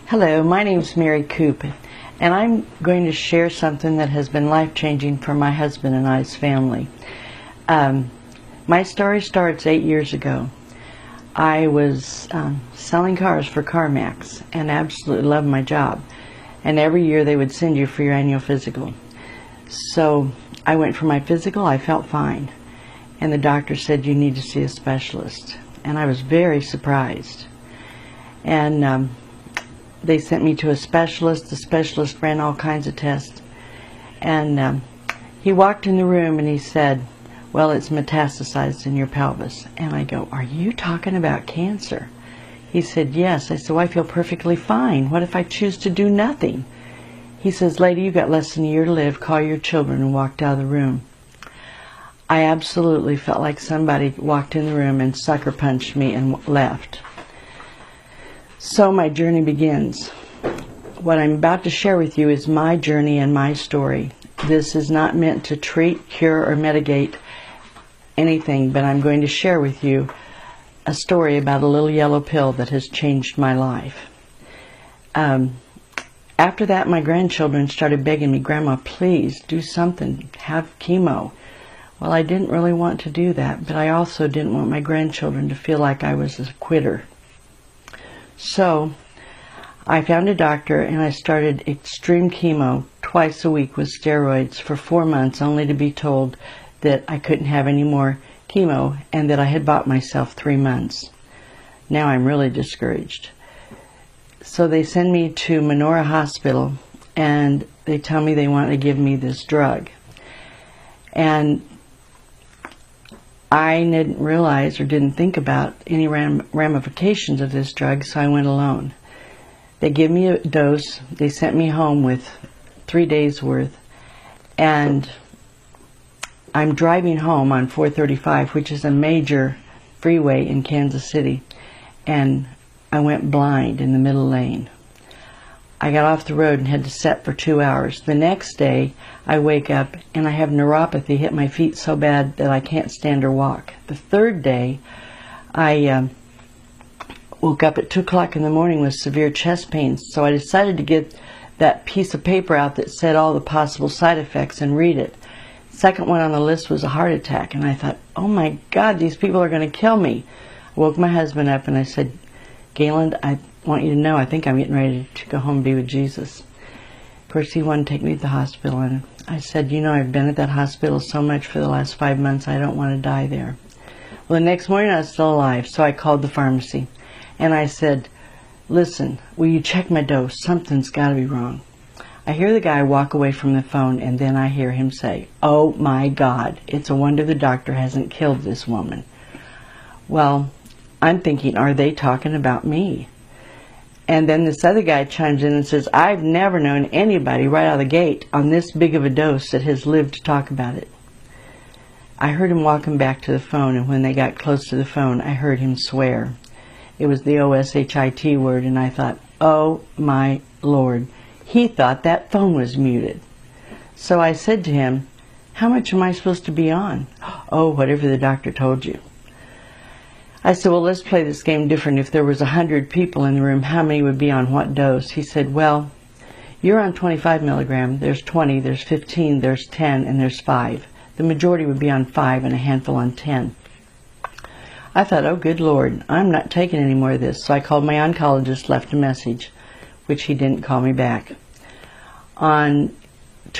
Hello, my name is Mary Coop, and I'm going to share something that has been life-changing for my husband and I's family. My story starts 8 years ago. I was selling cars for CarMax and absolutely loved my job. And every year they would send you for your annual physical. So I went for my physical. I felt fine. And the doctor said, you need to see a specialist. And I was very surprised. And they sent me to a specialist. The specialist ran all kinds of tests. And he walked in the room and he said, well, it's metastasized in your pelvis. And I go, are you talking about cancer? He said, yes. I said, well, I feel perfectly fine. What if I choose to do nothing? He says, lady, you've got less than a year to live. Call your children, and walked out of the room. I absolutely felt like somebody walked in the room and sucker punched me and left. So my journey begins. What I'm about to share with you is my journey and my story. This is not meant to treat, cure, or mitigate anything, but I'm going to share with you a story about a little yellow pill that has changed my life. After that, my grandchildren started begging me, Grandma, please do something, have chemo. Well, I didn't really want to do that, but I also didn't want my grandchildren to feel like I was a quitter. So I found a doctor and I started extreme chemo twice a week with steroids for 4 months, only to be told that I couldn't have any more chemo and that I had bought myself 3 months. Now I'm really discouraged. So they send me to Menorah Hospital and they tell me they want to give me this drug. And I didn't realize or didn't think about any ramifications of this drug, so I went alone. They give me a dose. They sent me home with 3 days worth. And I'm driving home on 435, which is a major freeway in Kansas City. And I went blind in the middle lane. I got off the road and had to sit for 2 hours. The next day, I wake up and I have neuropathy hit my feet so bad that I can't stand or walk. The third day, I woke up at 2 o'clock in the morning with severe chest pains. So I decided to get that piece of paper out that said all the possible side effects and read it. Second one on the list was a heart attack. And I thought, oh my God, these people are going to kill me. I woke my husband up and I said, Galen, I want you to know I think I'm getting ready to go home and be with Jesus. Of course, he wanted to take me to the hospital, and I said, you know, I've been at that hospital so much for the last 5 months, I don't want to die there. Well, the next morning I was still alive, so I called the pharmacy, and I said, listen, will you check my dose? Something's got to be wrong. I hear the guy walk away from the phone, and then I hear him say, oh my God, it's a wonder the doctor hasn't killed this woman. Well, I'm thinking, are they talking about me? And then this other guy chimes in and says, I've never known anybody right out of the gate on this big of a dose that has lived to talk about it. I heard him walking back to the phone, and when they got close to the phone, I heard him swear. It was the O-S-H-I-T word, and I thought, oh my Lord. He thought that phone was muted. So I said to him, how much am I supposed to be on? Oh, whatever the doctor told you. I said, well, let's play this game different. If there was 100 people in the room, how many would be on what dose? He said, well, you're on 25 milligram. There's 20, there's 15, there's 10, and there's 5. The majority would be on 5 and a handful on 10. I thought, oh, good Lord, I'm not taking any more of this. So I called my oncologist, left a message, which he didn't call me back. 2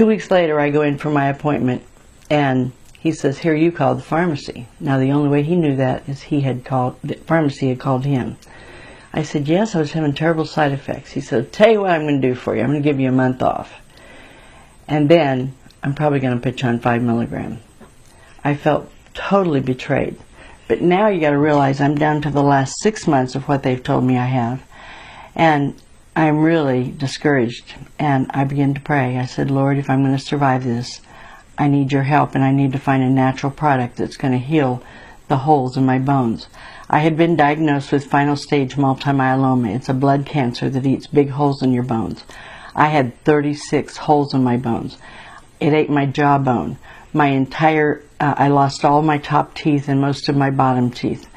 weeks later, I go in for my appointment, and he says, here, you called the pharmacy. Now, the only way he knew that is the pharmacy had called him. I said, yes, I was having terrible side effects. He said, tell you what I'm going to do for you. I'm going to give you a month off. And then I'm probably going to put you on 5 milligram. I felt totally betrayed. But now you got to realize I'm down to the last 6 months of what they've told me I have. And I'm really discouraged. And I began to pray. I said, Lord, if I'm going to survive this, I need your help, and I need to find a natural product that's going to heal the holes in my bones. I had been diagnosed with final stage multimyeloma. It's a blood cancer that eats big holes in your bones. I had 36 holes in my bones. It ate my jawbone. I lost all my top teeth and most of my bottom teeth.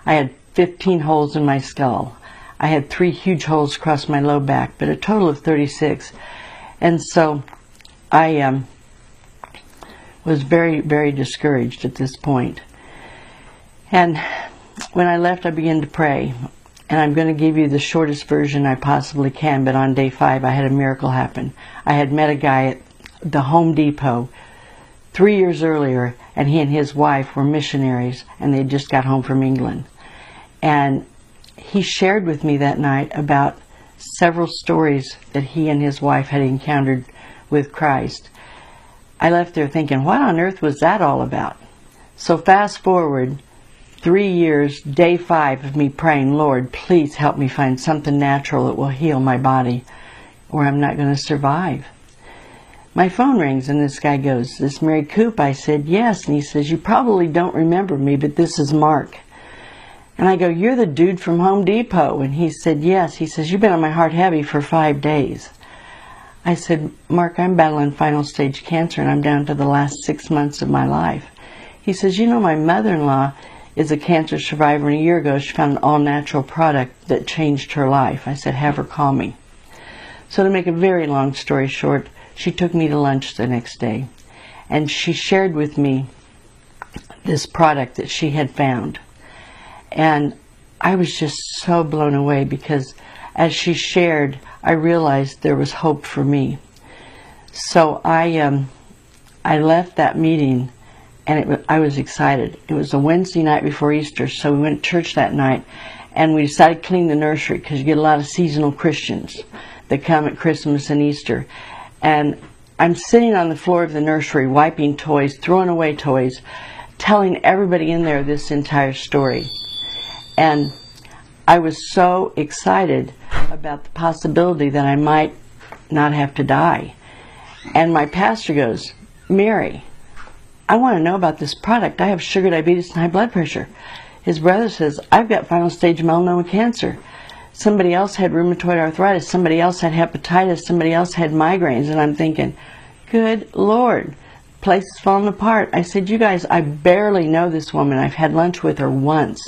I had 15 holes in my skull. I had 3 huge holes across my low back, but a total of 36. And so I was very, very discouraged at this point. And when I left, I began to pray. And I'm going to give you the shortest version I possibly can, but on day 5, I had a miracle happen. I had met a guy at the Home Depot 3 years earlier, and he and his wife were missionaries, and they just got home from England. And he shared with me that night about several stories that he and his wife had encountered with Christ. I left there thinking, what on earth was that all about? So fast forward 3 years, day 5 of me praying, Lord, please help me find something natural that will heal my body, or I'm not going to survive. My phone rings, and this guy goes, "Is this Mary Coop?" I said, "Yes." And he says, "You probably don't remember me, but this is Mark." And I go, "You're the dude from Home Depot." And he said, "Yes." He says, "You've been on my heart heavy for 5 days. I said, "Mark, I'm battling final stage cancer, and I'm down to the last 6 months of my life." He says, "You know, my mother-in-law is a cancer survivor, and a year ago she found an all-natural product that changed her life." I said, "Have her call me." So to make a very long story short, she took me to lunch the next day, and she shared with me this product that she had found. And I was just so blown away, because as she shared, I realized there was hope for me. So I left that meeting, and I was excited. It was a Wednesday night before Easter, so we went to church that night, and we decided to clean the nursery, because you get a lot of seasonal Christians that come at Christmas and Easter. And I'm sitting on the floor of the nursery, wiping toys, throwing away toys, telling everybody in there this entire story. And I was so excited about the possibility that I might not have to die. And my pastor goes, "Mary, I want to know about this product. I have sugar diabetes and high blood pressure." His brother says, "I've got final stage melanoma cancer. Somebody else had rheumatoid arthritis. Somebody else had hepatitis. Somebody else had migraines." And I'm thinking, good Lord, place is falling apart. I said, "You guys, I barely know this woman. I've had lunch with her once."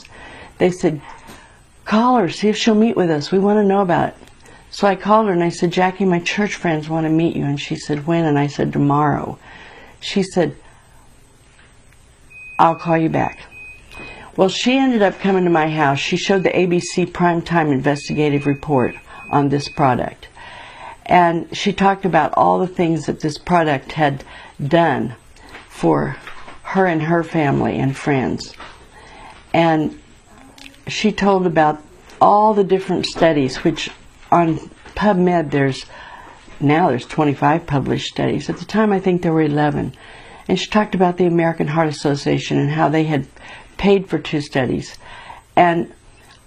They said, "Call her, see if she'll meet with us. We want to know about it." So I called her and I said, "Jackie, my church friends want to meet you." And she said, "When?" And I said, "Tomorrow." She said, "I'll call you back." Well, she ended up coming to my house. She showed the ABC Primetime Investigative Report on this product. And she talked about all the things that this product had done for her and her family and friends. And she told about all the different studies, which on PubMed there's 25 published studies. At the time, I think there were 11. And she talked about the American Heart Association and how they had paid for 2 studies. And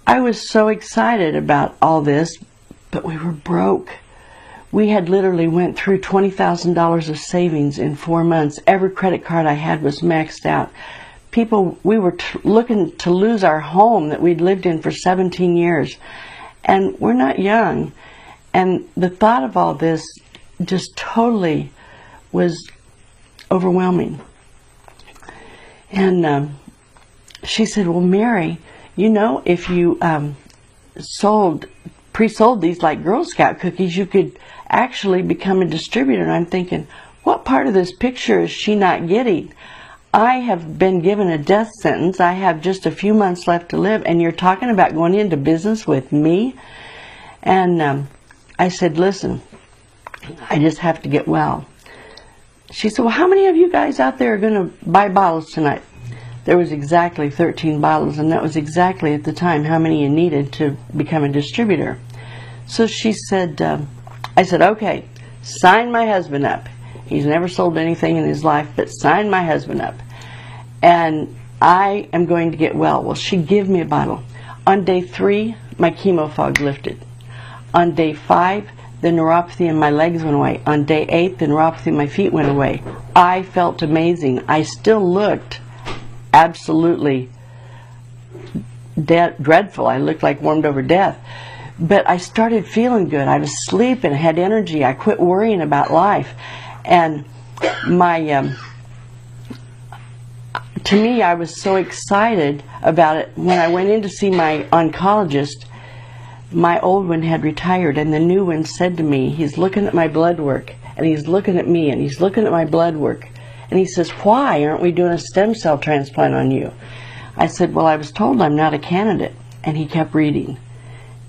I was so excited about all this, but we were broke. We had literally went through $20,000 of savings in 4 months. Every credit card I had was maxed out. We were looking to lose our home that we'd lived in for 17 years. And we're not young. And the thought of all this just totally was overwhelming. And she said, "Well, Mary, you know, if you pre-sold these like Girl Scout cookies, you could actually become a distributor." And I'm thinking, what part of this picture is she not getting? I have been given a death sentence. I have just a few months left to live, and you're talking about going into business with me? And I said, "Listen, I just have to get well." She said, "Well, how many of you guys out there are going to buy bottles tonight?" There was exactly 13 bottles, and that was exactly at the time how many you needed to become a distributor. So she said, I said, "Okay, sign my husband up. He's never sold anything in his life, but sign my husband up. And I am going to get well." Well, she gave me a bottle. On day 3, my chemo fog lifted. On day 5, the neuropathy in my legs went away. On day 8, the neuropathy in my feet went away. I felt amazing. I still looked absolutely dreadful. I looked like warmed over death. But I started feeling good. I was sleeping, had energy. I quit worrying about life. And to me, I was so excited about it. When I went in to see my oncologist, my old one had retired, and the new one said to me, he's looking at my blood work, and he's looking at me, and he's looking at my blood work, and he says, why aren't we doing a stem cell transplant on you? I said, well, I was told I'm not a candidate. And he kept reading.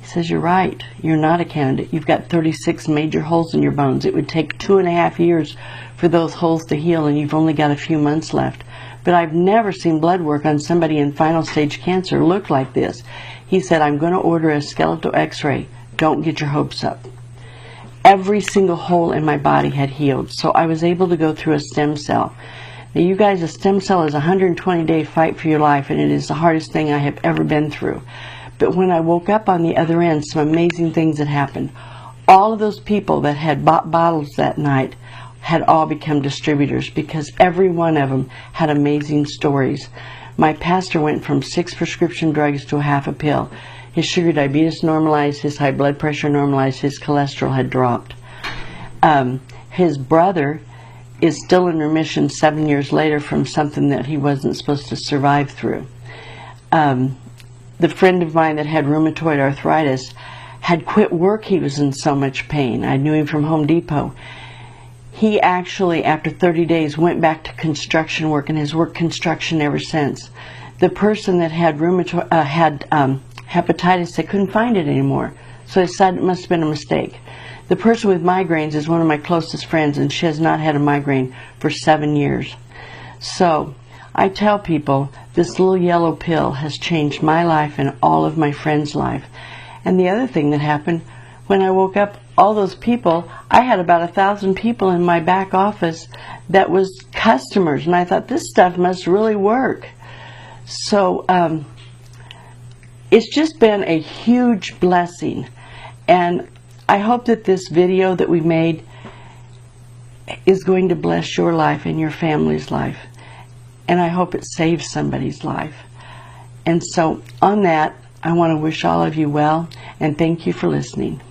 He says, you're right, you're not a candidate. You've got 36 major holes in your bones. It would take 2.5 years for those holes to heal, and you've only got a few months left. But I've never seen blood work on somebody in final stage cancer look like this. He said, I'm going to order a skeletal x-ray. Don't get your hopes up. Every single hole in my body had healed, so I was able to go through a stem cell. Now, you guys, a stem cell is a 120-day fight for your life, and it is the hardest thing I have ever been through. But when I woke up on the other end, some amazing things had happened. All of those people that had bought bottles that night had all become distributors, because every one of them had amazing stories. My pastor went from 6 prescription drugs to a half a pill. His sugar diabetes normalized, his high blood pressure normalized, his cholesterol had dropped. His brother is still in remission 7 years later from something that he wasn't supposed to survive through. The friend of mine that had rheumatoid arthritis had quit work. He was in so much pain. I knew him from Home Depot. He actually, after 30 days, went back to construction work and has worked construction ever since. The person that had hepatitis, they couldn't find it anymore, so they decided it must have been a mistake. The person with migraines is one of my closest friends, and she has not had a migraine for 7 years. So I tell people this little yellow pill has changed my life and all of my friends' life. And the other thing that happened, when I woke up, all those people, I had about 1,000 people in my back office that was customers, and I thought, this stuff must really work. So it's just been a huge blessing, and I hope that this video that we made is going to bless your life and your family's life, and I hope it saves somebody's life. And so on that, I want to wish all of you well, and thank you for listening.